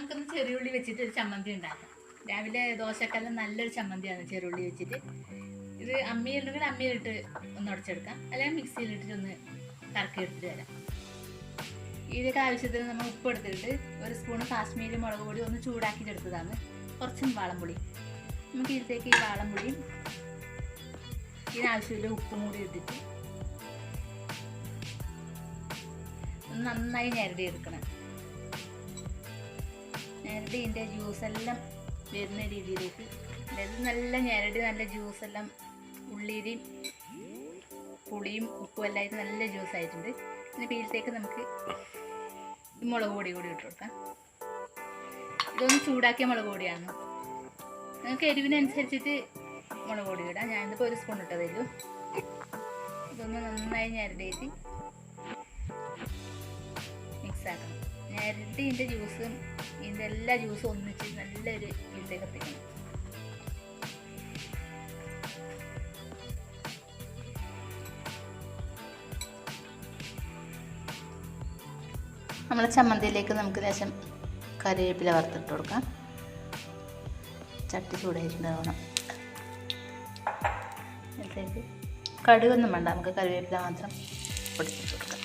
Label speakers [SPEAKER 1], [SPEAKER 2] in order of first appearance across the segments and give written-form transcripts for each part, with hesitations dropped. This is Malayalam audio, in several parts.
[SPEAKER 1] നമുക്കൊന്ന് ചെറിയുള്ളി വെച്ചിട്ട് ഒരു ചമ്മന്തി ഉണ്ടാക്കാം. രാവിലെ ദോശക്കെല്ലാം നല്ലൊരു ചമ്മന്തിയാണ് ചെറിയുള്ളി വെച്ചിട്ട്. ഇത് അമ്മിയിലുണ്ടെങ്കിൽ അമ്മിയിലിട്ട് ഒന്ന് ഉടച്ചെടുക്കാം, അല്ലെങ്കിൽ മിക്സിയിലിട്ടിട്ട് ഒന്ന് കറക്കി എടുത്തിട്ട് വരാം. ഇതിലേക്ക് ആവശ്യത്തിന് നമ്മൾ ഉപ്പ് എടുത്തിട്ട് ഒരു സ്പൂണ് കാശ്മീരി മുളക് പൊടി ഒന്ന് ചൂടാക്കിയിട്ടെടുത്തതാണ്. കുറച്ചും വാളംപൊടി. നമുക്ക് ഇതിലേക്ക് ഈ വാളംപൊടിയും ഇതിനാവശ്യമില്ല ഉപ്പും കൂടി ഇട്ടിട്ട് നന്നായി ഞെരടി എടുക്കണം. ഞെരടി ഇതിൻ്റെ ജ്യൂസെല്ലാം വരുന്ന രീതിയിലേക്ക്, അതായത് നല്ല ഞെരടി നല്ല ജ്യൂസെല്ലാം ഉള്ളിയും പുളിയും ഉപ്പും എല്ലാം ആയിട്ട് നല്ല ജ്യൂസായിട്ടുണ്ട്. പിന്നെ ഇതിലേക്ക് നമുക്ക് മുളക് പൊടി കൂടി ഇട്ട് കൊടുക്കാം. ഇതൊന്ന് ചൂടാക്കിയ മുളക് പൊടിയാണ്. നിങ്ങൾക്ക് എരിവിനനുസരിച്ചിട്ട് മുളക് പൊടി ഇടാം. ഞാനിതിപ്പോൾ ഒരു സ്പൂൺ ഇട്ടതേലു. ഇതൊന്ന് നന്നായി ഞെരടിയിട്ട് മിക്സ് ആക്കണം. ഞെരടി ഇതിൻ്റെ ജ്യൂസും ഇതിൻ്റെ എല്ലാ ജ്യൂസും ഒന്നിച്ച് നല്ലൊരു ഇതിലേക്ക് എത്തിക്കണം. നമ്മളെ ചമ്മന്തിയിലേക്ക് നമുക്ക് ലേശം കറിവേപ്പില വറുത്തിട്ട് കൊടുക്കാം. ചട്ടി ചൂടായിട്ടുണ്ടാവണം. ഇതിലേക്ക് കടുകൊന്നും വേണ്ട, നമുക്ക് കറിവേപ്പില മാത്രം പൊടിച്ചിട്ട് കൊടുക്കാം.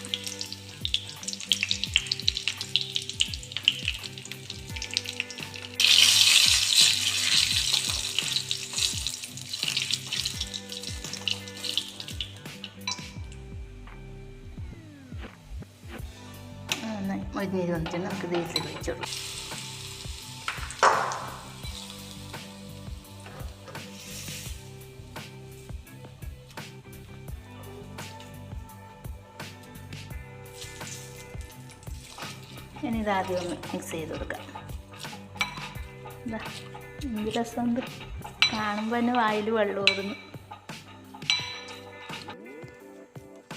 [SPEAKER 1] മൊരിഞ്ഞ് വന്നിട്ട് നമുക്ക് ഇതിലേക്ക് വെച്ച് കൊടുക്കാം. ഇതാദ്യം ഒന്ന് മിക്സ് ചെയ്ത് കൊടുക്കാം. എന്ത് രസമുണ്ട്, കാണുമ്പോൾ തന്നെ വായിൽ വെള്ളം ഓടുന്നു.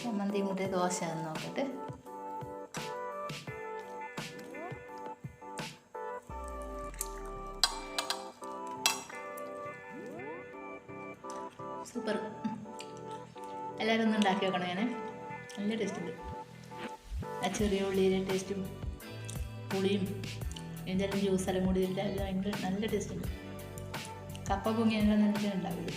[SPEAKER 1] ചമ്മന്തി കൂട്ടി ദോശ നോക്കട്ടെ. സൂപ്പർ. എല്ലാവരും ഒന്ന് ഉണ്ടാക്കി വെക്കണം. ഞാൻ നല്ല ടേസ്റ്റ് ഉണ്ട്. ആ ചെറിയ ഉള്ളിയുടെ ടേസ്റ്റും പുളിയും ഇതിൻ്റെ ജ്യൂസെല്ലാം കൂടി ഭയങ്കര നല്ല ടേസ്റ്റ് ഉണ്ട്. കപ്പ പൊങ്ങിയെല്ലാം നല്ല ഉണ്ടാവില്ല.